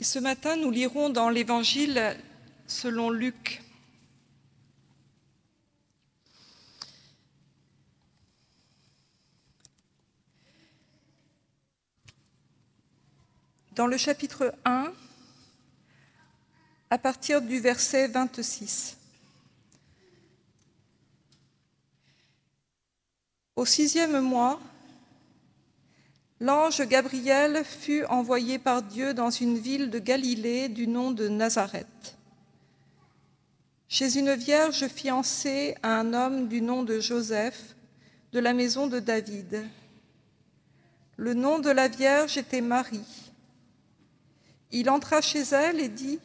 Et ce matin, nous lirons dans l'Évangile selon Luc. Dans le chapitre 1, à partir du verset 26. Au 6e mois, l'ange Gabriel fut envoyé par Dieu dans une ville de Galilée du nom de Nazareth, chez une vierge fiancée à un homme du nom de Joseph, de la maison de David. Le nom de la vierge était Marie. Il entra chez elle et dit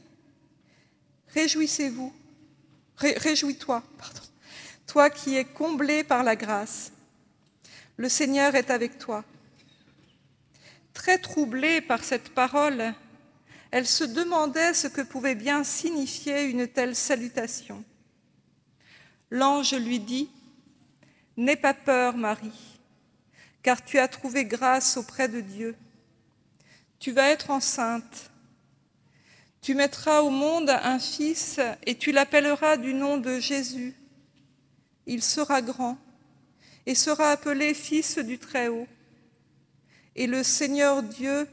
« Réjouissez-vous, réjouis-toi, toi qui es comblée par la grâce. Le Seigneur est avec toi. » Très troublée par cette parole, elle se demandait ce que pouvait bien signifier une telle salutation. L'ange lui dit « N'aie pas peur, Marie, car tu as trouvé grâce auprès de Dieu. Tu vas être enceinte. Tu mettras au monde un fils et tu l'appelleras du nom de Jésus. Il sera grand et sera appelé Fils du Très-Haut. Et le Seigneur Dieu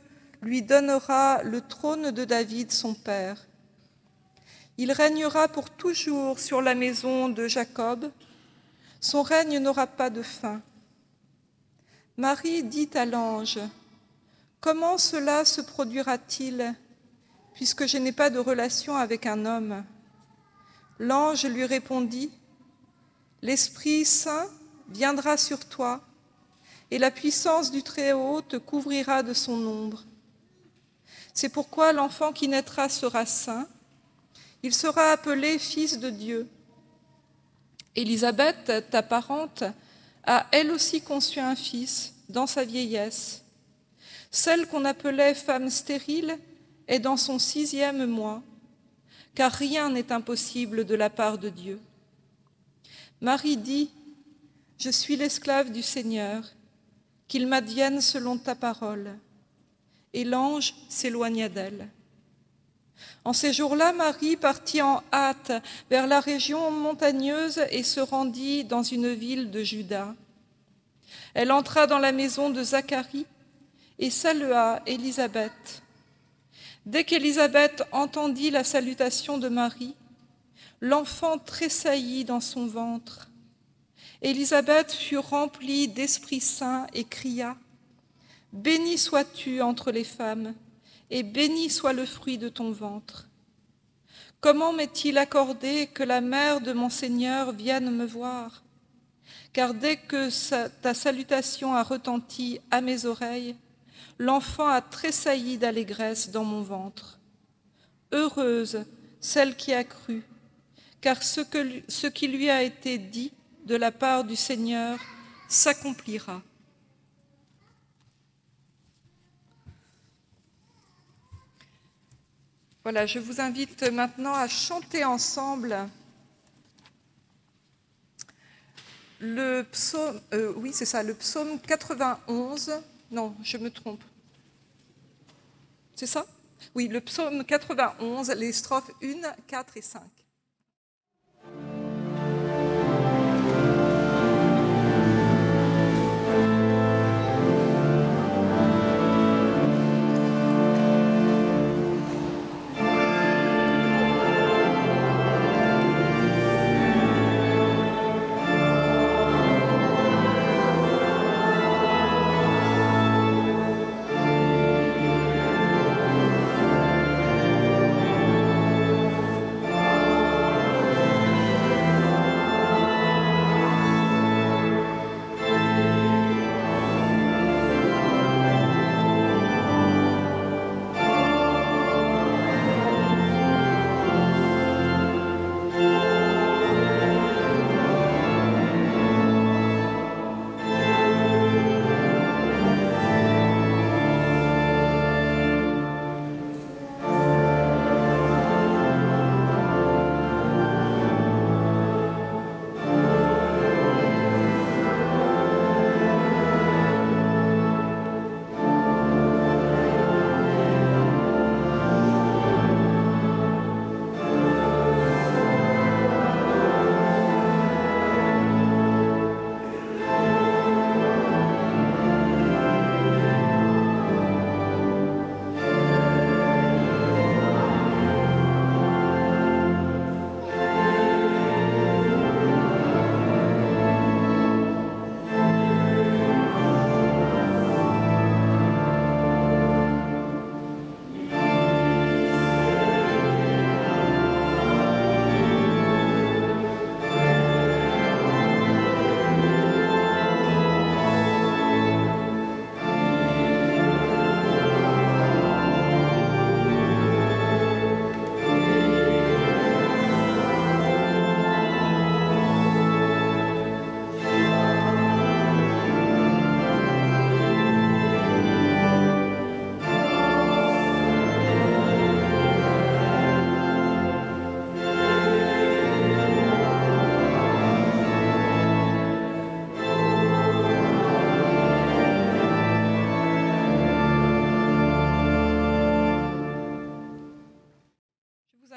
lui donnera le trône de David, son père. Il régnera pour toujours sur la maison de Jacob. Son règne n'aura pas de fin. » Marie dit à l'ange « Comment cela se produira-t-il, puisque je n'ai pas de relation avec un homme ?» L'ange lui répondit « L'Esprit Saint viendra sur toi, et la puissance du Très-Haut te couvrira de son ombre. C'est pourquoi l'enfant qui naîtra sera saint, il sera appelé Fils de Dieu. Élisabeth, ta parente, a elle aussi conçu un fils dans sa vieillesse. Celle qu'on appelait femme stérile est dans son 6e mois, car rien n'est impossible de la part de Dieu. Marie dit « Je suis l'esclave du Seigneur, qu'il m'advienne selon ta parole. » Et l'ange s'éloigna d'elle. En ces jours-là, Marie partit en hâte vers la région montagneuse et se rendit dans une ville de Juda. Elle entra dans la maison de Zacharie et salua Élisabeth. Dès qu'Élisabeth entendit la salutation de Marie, l'enfant tressaillit dans son ventre. Élisabeth fut remplie d'Esprit Saint et cria « Bénie sois-tu entre les femmes, et béni soit le fruit de ton ventre. Comment m'est-il accordé que la mère de mon Seigneur vienne me voir? Car dès que ta salutation a retenti à mes oreilles, l'enfant a tressailli d'allégresse dans mon ventre. Heureuse celle qui a cru, car ce qui lui a été dit de la part du Seigneur s'accomplira. » Voilà, je vous invite maintenant à chanter ensemble le psaume, le psaume 91. Non, je me trompe. C'est ça? Oui, le psaume 91, les strophes 1, 4 et 5. Amen.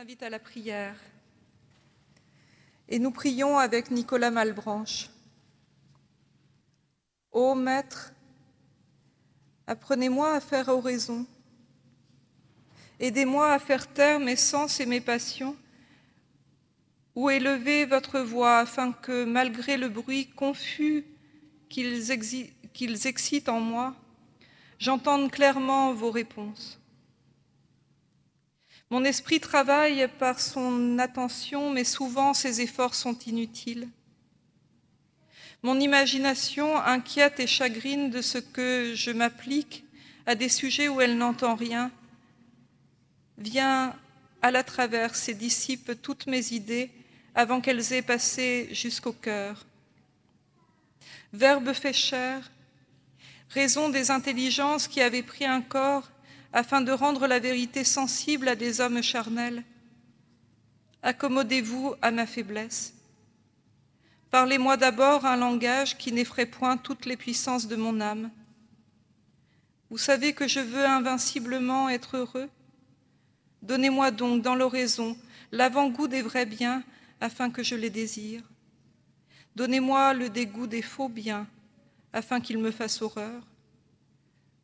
invite à la prière. Et nous prions avec Nicolas Malebranche. Ô Maître, apprenez-moi à faire oraison. Aidez-moi à faire taire mes sens et mes passions, ou élevez votre voix afin que, malgré le bruit confus qu'ils excitent en moi, j'entende clairement vos réponses. Mon esprit travaille par son attention, mais souvent ses efforts sont inutiles. Mon imagination inquiète et chagrine de ce que je m'applique à des sujets où elle n'entend rien, vient à la traverse et dissipe toutes mes idées avant qu'elles aient passé jusqu'au cœur. Verbe fait chair, raison des intelligences qui avaient pris un corps afin de rendre la vérité sensible à des hommes charnels. Accommodez-vous à ma faiblesse. Parlez-moi d'abord un langage qui n'effraie point toutes les puissances de mon âme. Vous savez que je veux invinciblement être heureux. Donnez-moi donc dans l'oraison l'avant-goût des vrais biens afin que je les désire. Donnez-moi le dégoût des faux biens afin qu'ils me fassent horreur.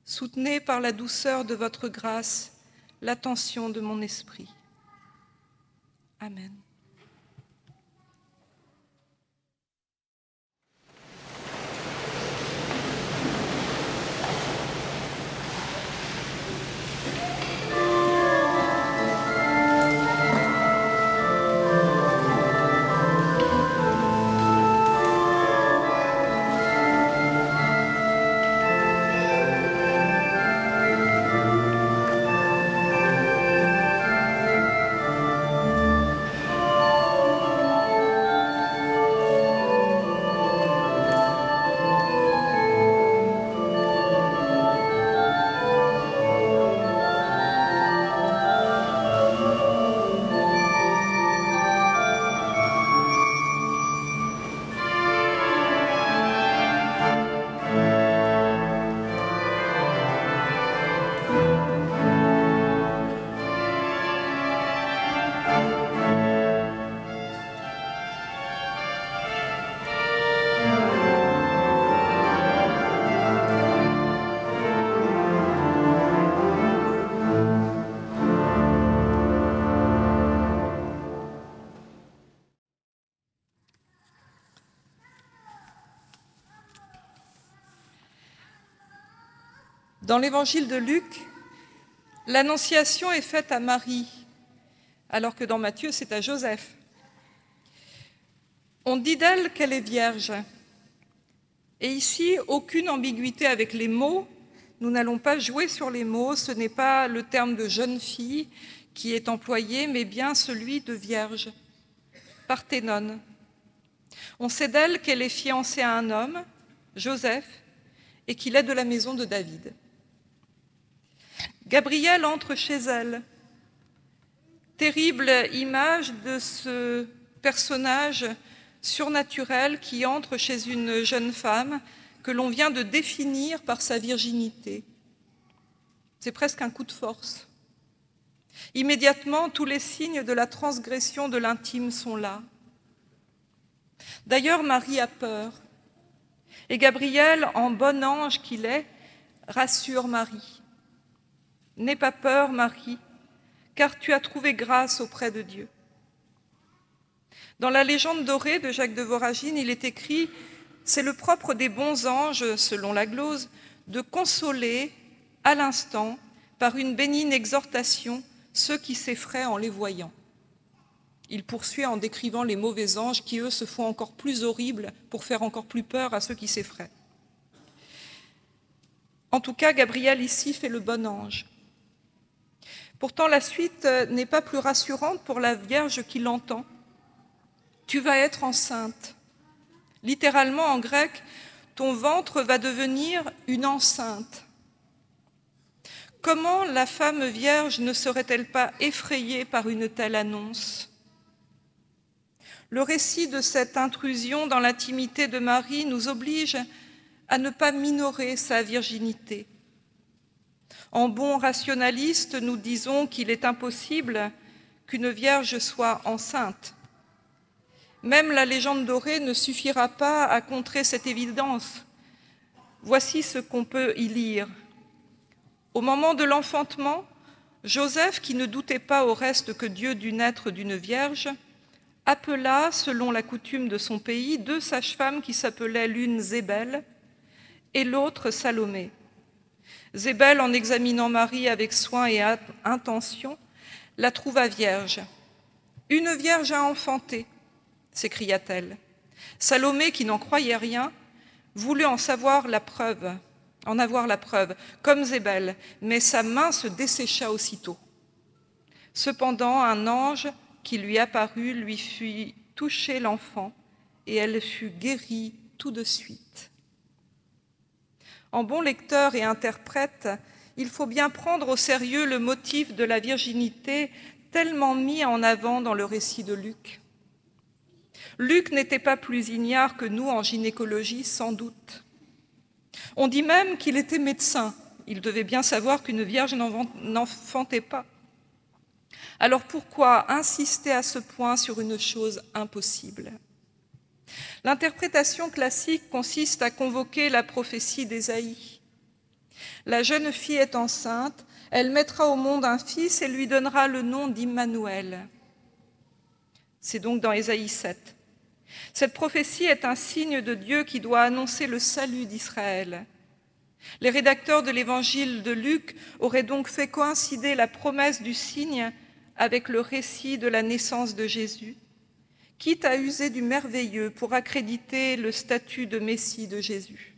Soutenez par la douceur de votre grâce l'attention de mon esprit. Amen. Dans l'évangile de Luc, l'annonciation est faite à Marie, alors que dans Matthieu, c'est à Joseph. On dit d'elle qu'elle est vierge. Et ici, aucune ambiguïté avec les mots. Nous n'allons pas jouer sur les mots. Ce n'est pas le terme de jeune fille qui est employé, mais bien celui de vierge, parthénone. On sait d'elle qu'elle est fiancée à un homme, Joseph, et qu'il est de la maison de David. Gabriel entre chez elle. Terrible image de ce personnage surnaturel qui entre chez une jeune femme que l'on vient de définir par sa virginité. C'est presque un coup de force. Immédiatement, tous les signes de la transgression de l'intime sont là. D'ailleurs, Marie a peur. Et Gabriel, en bon ange qu'il est, rassure Marie. N'aie pas peur, Marie, car tu as trouvé grâce auprès de Dieu. Dans la légende dorée de Jacques de Voragine, il est écrit « C'est le propre des bons anges, selon la glose, de consoler à l'instant, par une bénigne exhortation, ceux qui s'effraient en les voyant. » Il poursuit en décrivant les mauvais anges qui, eux, se font encore plus horribles pour faire encore plus peur à ceux qui s'effraient. En tout cas, Gabriel ici fait le bon ange. Pourtant, la suite n'est pas plus rassurante pour la Vierge qui l'entend. « Tu vas être enceinte. » Littéralement, en grec, ton ventre va devenir une enceinte. Comment la femme vierge ne serait-elle pas effrayée par une telle annonce ? Le récit de cette intrusion dans l'intimité de Marie nous oblige à ne pas minorer sa virginité. En bon rationaliste, nous disons qu'il est impossible qu'une vierge soit enceinte. Même la légende dorée ne suffira pas à contrer cette évidence. Voici ce qu'on peut y lire. Au moment de l'enfantement, Joseph, qui ne doutait pas au reste que Dieu dut naître d'une vierge, appela, selon la coutume de son pays, 2 sages-femmes qui s'appelaient l'une Zébel et l'autre Salomé. Zébel, en examinant Marie avec soin et intention, la trouva vierge. « Une vierge a enfanté !» s'écria-t-elle. Salomé, qui n'en croyait rien, voulut en avoir la preuve, comme Zébel, mais sa main se dessécha aussitôt. Cependant, un ange qui lui apparut lui fit toucher l'enfant, et elle fut guérie tout de suite. En bon lecteur et interprète, il faut bien prendre au sérieux le motif de la virginité tellement mis en avant dans le récit de Luc. Luc n'était pas plus ignare que nous en gynécologie, sans doute. On dit même qu'il était médecin. Il devait bien savoir qu'une vierge n'enfantait pas. Alors pourquoi insister à ce point sur une chose impossible ? L'interprétation classique consiste à convoquer la prophétie d'Ésaïe. La jeune fille est enceinte, elle mettra au monde un fils et lui donnera le nom d'Immanuel. C'est donc dans Ésaïe 7. Cette prophétie est un signe de Dieu qui doit annoncer le salut d'Israël. Les rédacteurs de l'évangile de Luc auraient donc fait coïncider la promesse du signe avec le récit de la naissance de Jésus, quitte à user du merveilleux pour accréditer le statut de Messie de Jésus.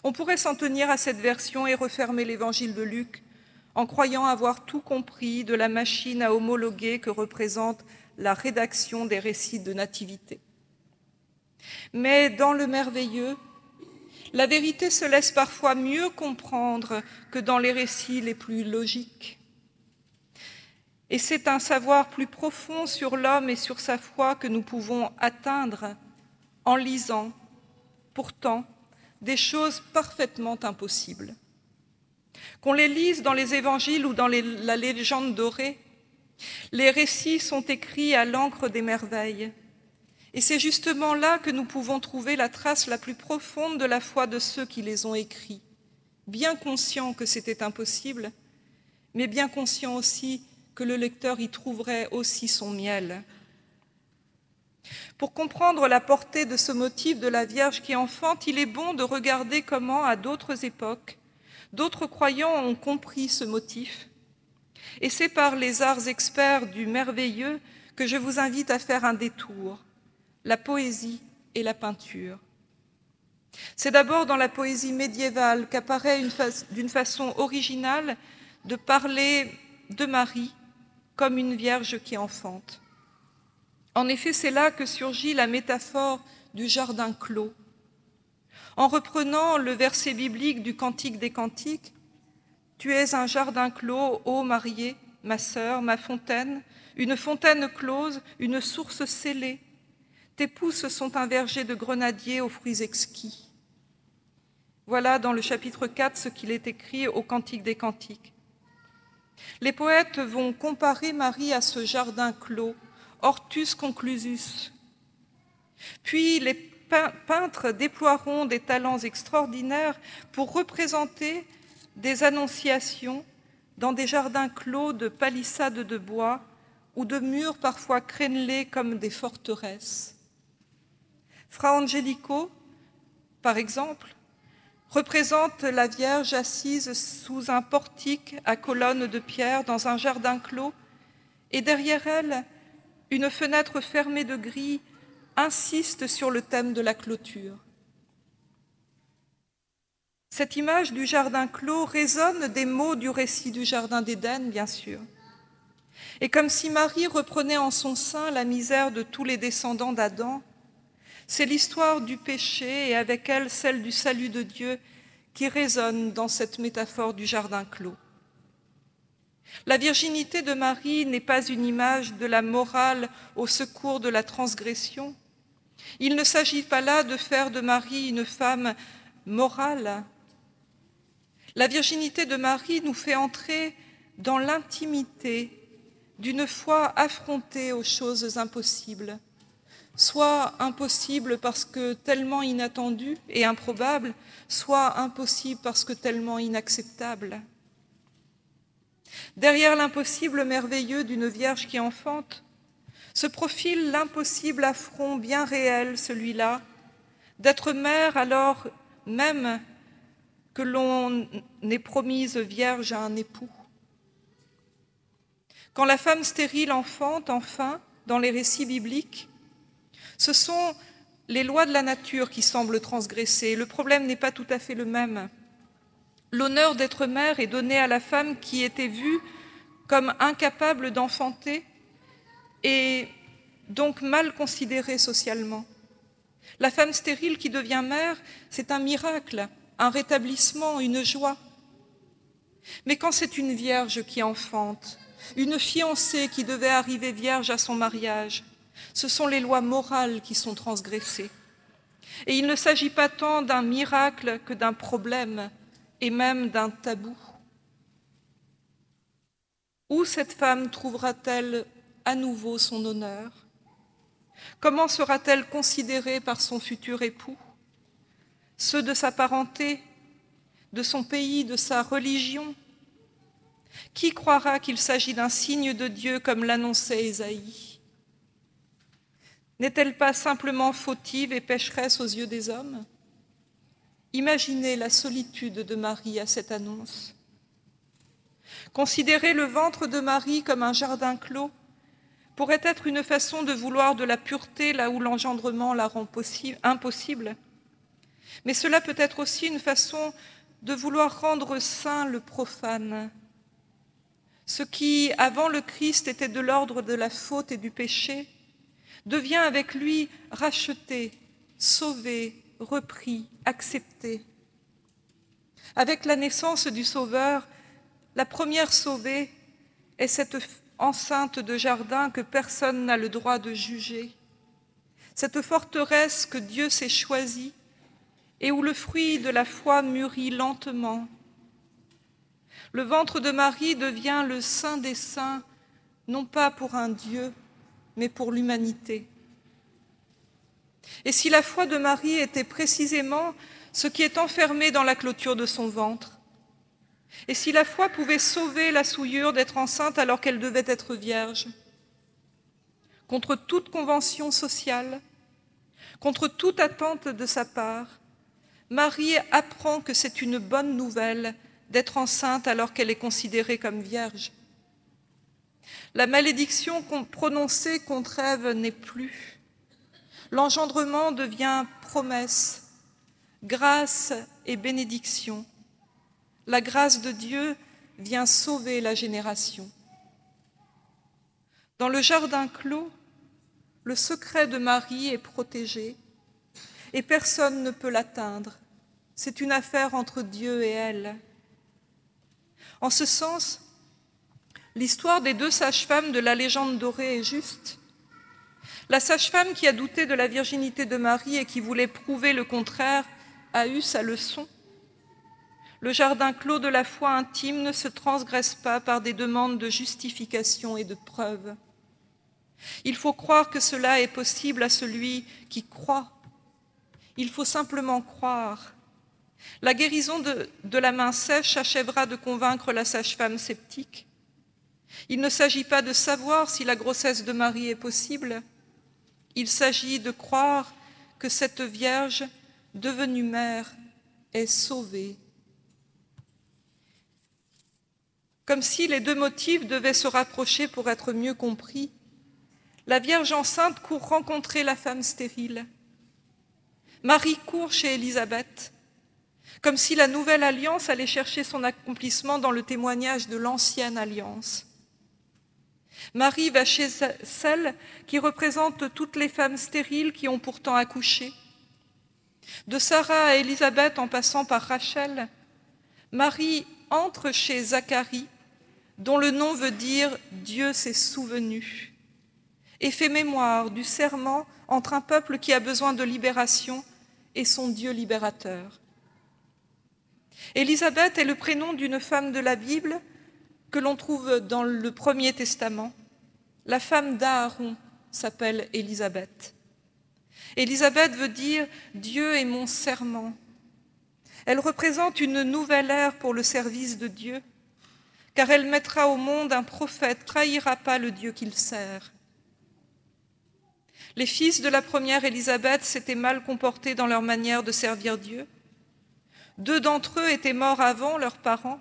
On pourrait s'en tenir à cette version et refermer l'évangile de Luc en croyant avoir tout compris de la machine à homologuer que représente la rédaction des récits de nativité. Mais dans le merveilleux, la vérité se laisse parfois mieux comprendre que dans les récits les plus logiques. Et c'est un savoir plus profond sur l'homme et sur sa foi que nous pouvons atteindre en lisant, pourtant, des choses parfaitement impossibles. Qu'on les lise dans les évangiles ou dans la légende dorée, les récits sont écrits à l'encre des merveilles. Et c'est justement là que nous pouvons trouver la trace la plus profonde de la foi de ceux qui les ont écrits, bien conscients que c'était impossible, mais bien conscients aussi que le lecteur y trouverait aussi son miel. Pour comprendre la portée de ce motif de la Vierge qui enfante, il est bon de regarder comment, à d'autres époques, d'autres croyants ont compris ce motif. Et c'est par les arts experts du merveilleux que je vous invite à faire un détour, la poésie et la peinture. C'est d'abord dans la poésie médiévale qu'apparaît d'une façon originale de parler de Marie comme une vierge qui enfante. En effet, c'est là que surgit la métaphore du jardin clos. En reprenant le verset biblique du Cantique des Cantiques, « Tu es un jardin clos, ô mariée, ma sœur, ma fontaine, une fontaine close, une source scellée. Tes pousses sont un verger de grenadiers aux fruits exquis. » Voilà dans le chapitre 4 ce qu'il est écrit au Cantique des Cantiques. Les poètes vont comparer Marie à ce jardin clos, Hortus conclusus. Puis les peintres déploieront des talents extraordinaires pour représenter des annonciations dans des jardins clos de palissades de bois ou de murs parfois crénelés comme des forteresses. Fra Angelico, par exemple, représente la Vierge assise sous un portique à colonnes de pierre dans un jardin clos, et derrière elle, une fenêtre fermée de grilles insiste sur le thème de la clôture. Cette image du jardin clos résonne des mots du récit du jardin d'Éden, bien sûr. Et comme si Marie reprenait en son sein la misère de tous les descendants d'Adam, c'est l'histoire du péché et avec elle celle du salut de Dieu qui résonne dans cette métaphore du jardin clos. La virginité de Marie n'est pas une image de la morale au secours de la transgression. Il ne s'agit pas là de faire de Marie une femme morale. La virginité de Marie nous fait entrer dans l'intimité d'une foi affrontée aux choses impossibles, soit impossible parce que tellement inattendu et improbable, soit impossible parce que tellement inacceptable. Derrière l'impossible merveilleux d'une Vierge qui enfante, se profile l'impossible affront bien réel, celui-là, d'être mère alors même que l'on est promise vierge à un époux. Quand la femme stérile enfante, enfin, dans les récits bibliques, ce sont les lois de la nature qui semblent transgressées. Le problème n'est pas tout à fait le même. L'honneur d'être mère est donné à la femme qui était vue comme incapable d'enfanter et donc mal considérée socialement. La femme stérile qui devient mère, c'est un miracle, un rétablissement, une joie. Mais quand c'est une vierge qui enfante, une fiancée qui devait arriver vierge à son mariage, ce sont les lois morales qui sont transgressées. Et il ne s'agit pas tant d'un miracle que d'un problème et même d'un tabou. Où cette femme trouvera-t-elle à nouveau son honneur? Comment sera-t-elle considérée par son futur époux, ceux de sa parenté, de son pays, de sa religion? Qui croira qu'il s'agit d'un signe de Dieu comme l'annonçait Ésaïe? N'est-elle pas simplement fautive et pécheresse aux yeux des hommes? Imaginez la solitude de Marie à cette annonce. Considérer le ventre de Marie comme un jardin clos pourrait être une façon de vouloir de la pureté là où l'engendrement la rend impossible. Mais cela peut être aussi une façon de vouloir rendre saint le profane. Ce qui, avant le Christ, était de l'ordre de la faute et du péché, devient avec lui racheté, sauvé, repris, accepté. Avec la naissance du Sauveur, la première sauvée est cette enceinte de jardin que personne n'a le droit de juger, cette forteresse que Dieu s'est choisie et où le fruit de la foi mûrit lentement. Le ventre de Marie devient le saint des saints, non pas pour un Dieu, mais pour l'humanité. Et si la foi de Marie était précisément ce qui est enfermé dans la clôture de son ventre, et si la foi pouvait sauver la souillure d'être enceinte alors qu'elle devait être vierge, contre toute convention sociale, contre toute attente de sa part, Marie apprend que c'est une bonne nouvelle d'être enceinte alors qu'elle est considérée comme vierge. La malédiction prononcée contre Ève n'est plus. L'engendrement devient promesse, grâce et bénédiction. La grâce de Dieu vient sauver la génération. Dans le jardin clos, le secret de Marie est protégé et personne ne peut l'atteindre. C'est une affaire entre Dieu et elle. En ce sens, l'histoire des deux sages-femmes de la légende dorée est juste. La sage-femme qui a douté de la virginité de Marie et qui voulait prouver le contraire a eu sa leçon. Le jardin clos de la foi intime ne se transgresse pas par des demandes de justification et de preuves. Il faut croire que cela est possible à celui qui croit. Il faut simplement croire. La guérison de la main sèche achèvera de convaincre la sage-femme sceptique. Il ne s'agit pas de savoir si la grossesse de Marie est possible. Il s'agit de croire que cette Vierge, devenue mère, est sauvée. Comme si les deux motifs devaient se rapprocher pour être mieux compris, la Vierge enceinte court rencontrer la femme stérile. Marie court chez Élisabeth, comme si la nouvelle alliance allait chercher son accomplissement dans le témoignage de l'ancienne alliance. Marie va chez celle qui représente toutes les femmes stériles qui ont pourtant accouché. De Sarah à Élisabeth en passant par Rachel, Marie entre chez Zacharie, dont le nom veut dire « Dieu s'est souvenu », et fait mémoire du serment entre un peuple qui a besoin de libération et son Dieu libérateur. Élisabeth est le prénom d'une femme de la Bible que l'on trouve dans le Premier Testament. La femme d'Aaron s'appelle Élisabeth. Élisabeth veut dire « Dieu est mon serment ». Elle représente une nouvelle ère pour le service de Dieu, car elle mettra au monde un prophète, trahira pas le Dieu qu'il sert. Les fils de la première Élisabeth s'étaient mal comportés dans leur manière de servir Dieu. 2 d'entre eux étaient morts avant leurs parents,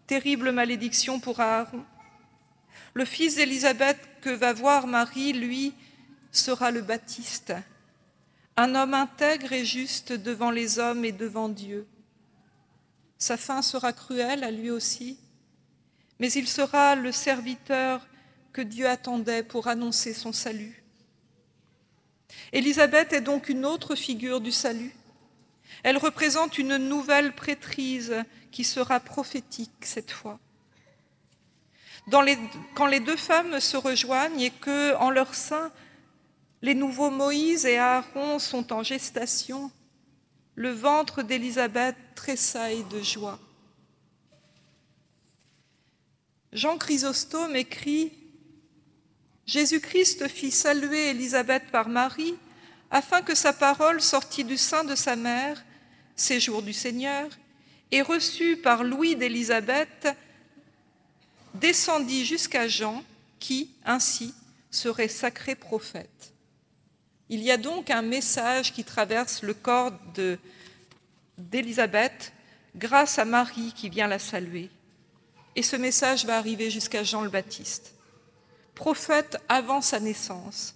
terrible malédiction pour Aaron. Le fils d'Élisabeth que va voir Marie, lui, sera le Baptiste, un homme intègre et juste devant les hommes et devant Dieu. Sa fin sera cruelle à lui aussi, mais il sera le serviteur que Dieu attendait pour annoncer son salut. Élisabeth est donc une autre figure du salut. Elle représente une nouvelle prêtrise qui sera prophétique cette fois. Quand les 2 femmes se rejoignent et que, en leur sein, les nouveaux Moïse et Aaron sont en gestation, le ventre d'Élisabeth tressaille de joie. Jean Chrysostome écrit « Jésus-Christ fit saluer Élisabeth par Marie, afin que sa parole sortie du sein de sa mère, séjour du Seigneur, et reçue par l'ouïe d'Élisabeth, descendit jusqu'à Jean, qui, ainsi, serait sacré prophète. » Il y a donc un message qui traverse le corps d'Élisabeth grâce à Marie qui vient la saluer. Et ce message va arriver jusqu'à Jean le Baptiste. Prophète avant sa naissance,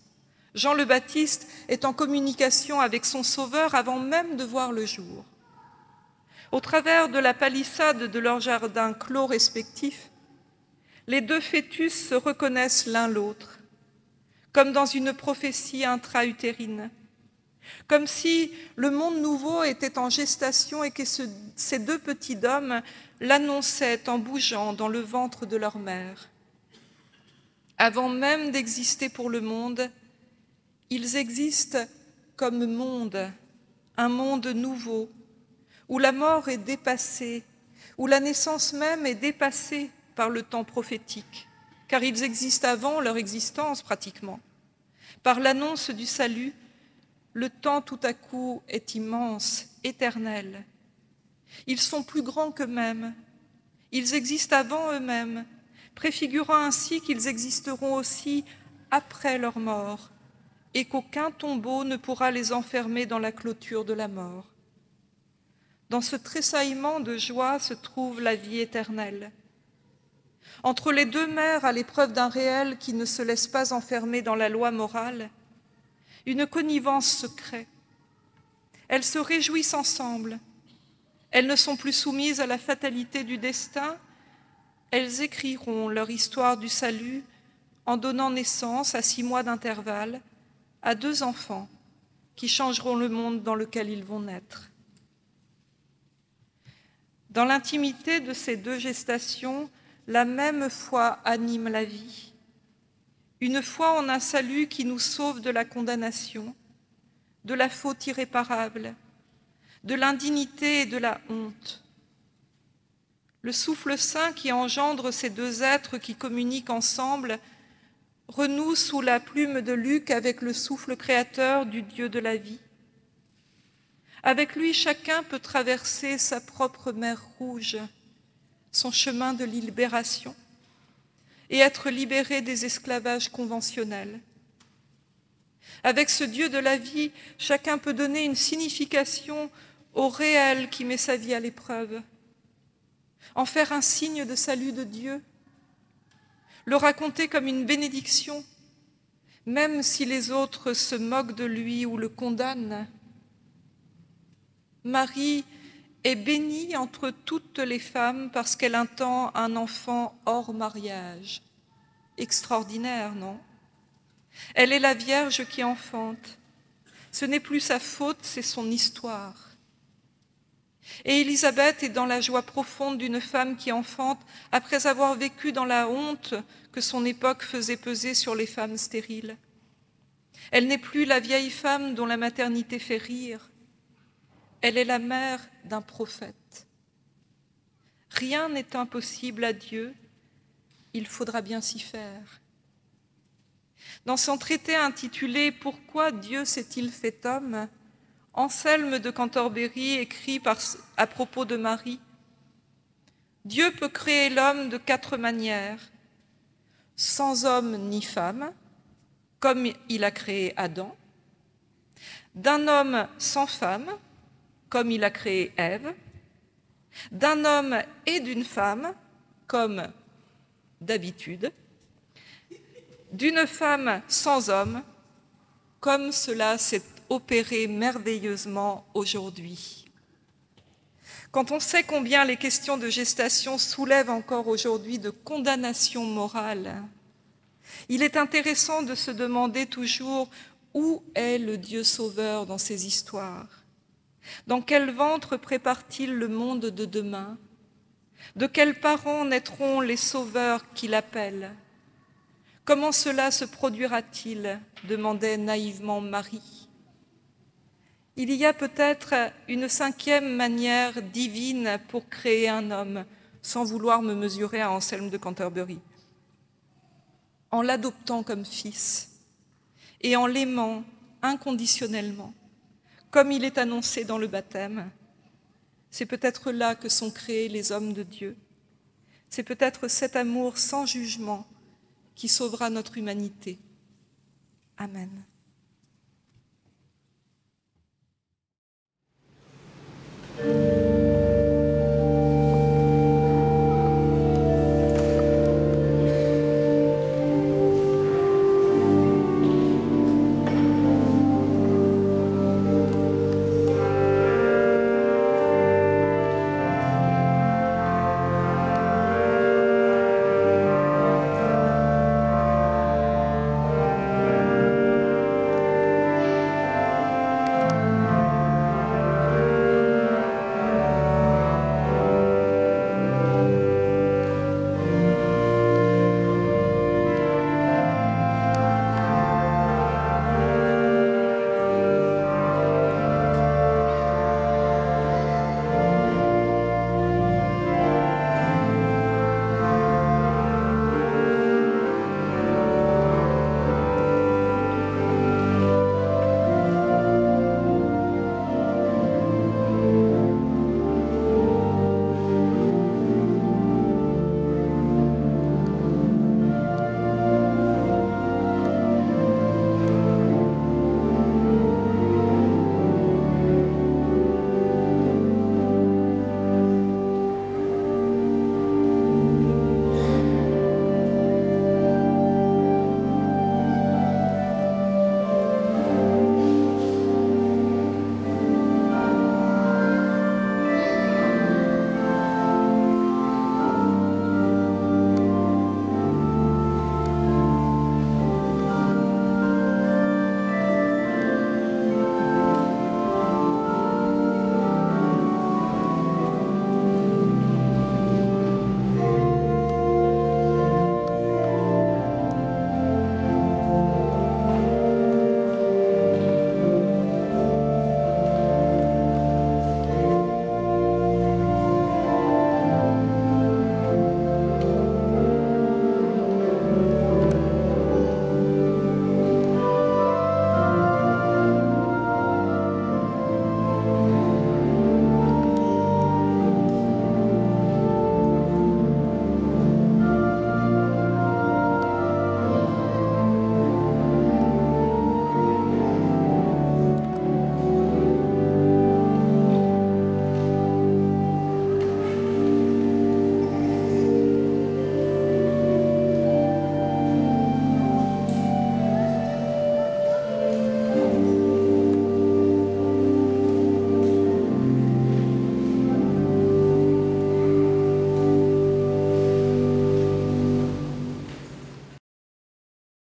Jean le Baptiste est en communication avec son Sauveur avant même de voir le jour. Au travers de la palissade de leurs jardins clos respectifs, les 2 fœtus se reconnaissent l'un l'autre, comme dans une prophétie intra-utérine, comme si le monde nouveau était en gestation et que ces 2 petits d'hommes l'annonçaient en bougeant dans le ventre de leur mère. Avant même d'exister pour le monde, ils existent comme monde, un monde nouveau, où la mort est dépassée, où la naissance même est dépassée par le temps prophétique, car ils existent avant leur existence pratiquement. Par l'annonce du salut, le temps tout à coup est immense, éternel. Ils sont plus grands qu'eux-mêmes, ils existent avant eux-mêmes, préfigurant ainsi qu'ils existeront aussi après leur mort, et qu'aucun tombeau ne pourra les enfermer dans la clôture de la mort. Dans ce tressaillement de joie se trouve la vie éternelle. Entre les 2 mères à l'épreuve d'un réel qui ne se laisse pas enfermer dans la loi morale, une connivence se crée. Elles se réjouissent ensemble. Elles ne sont plus soumises à la fatalité du destin. Elles écriront leur histoire du salut en donnant naissance, à 6 mois d'intervalle, à 2 enfants qui changeront le monde dans lequel ils vont naître. Dans l'intimité de ces 2 gestations, la même foi anime la vie. Une foi en un salut qui nous sauve de la condamnation, de la faute irréparable, de l'indignité et de la honte. Le souffle saint qui engendre ces 2 êtres qui communiquent ensemble renoue sous la plume de Luc avec le souffle créateur du Dieu de la vie. Avec lui, chacun peut traverser sa propre mer rouge, son chemin de libération, et être libéré des esclavages conventionnels. Avec ce Dieu de la vie, chacun peut donner une signification au réel qui met sa vie à l'épreuve, en faire un signe de salut de Dieu, le raconter comme une bénédiction, même si les autres se moquent de lui ou le condamnent. Marie est bénie entre toutes les femmes parce qu'elle entend un enfant hors mariage. Extraordinaire, non? Elle est la Vierge qui enfante. Ce n'est plus sa faute, c'est son histoire. Et Élisabeth est dans la joie profonde d'une femme qui enfante après avoir vécu dans la honte que son époque faisait peser sur les femmes stériles. Elle n'est plus la vieille femme dont la maternité fait rire. Elle est la mère d'un prophète. Rien n'est impossible à Dieu, il faudra bien s'y faire. Dans son traité intitulé « Pourquoi Dieu s'est-il fait homme ?», Anselme de Cantorbéry écrit à propos de Marie « Dieu peut créer l'homme de 4 manières, sans homme ni femme, comme il a créé Adam, d'un homme sans femme, comme il a créé Ève, d'un homme et d'une femme, comme d'habitude, d'une femme sans homme, comme cela s'est opéré merveilleusement aujourd'hui. » Quand on sait combien les questions de gestation soulèvent encore aujourd'hui de condamnation morale, il est intéressant de se demander toujours où est le Dieu sauveur dans ces histoires. Dans quel ventre prépare-t-il le monde de demain? De quels parents naîtront les sauveurs qu'il appelle? Comment cela se produira-t-il? Demandait naïvement Marie. Il y a peut-être une 5e manière divine pour créer un homme, sans vouloir me mesurer à Anselme de Cantorbéry. En l'adoptant comme fils et en l'aimant inconditionnellement, comme il est annoncé dans le baptême. C'est peut-être là que sont créés les hommes de Dieu. C'est peut-être cet amour sans jugement qui sauvera notre humanité. Amen.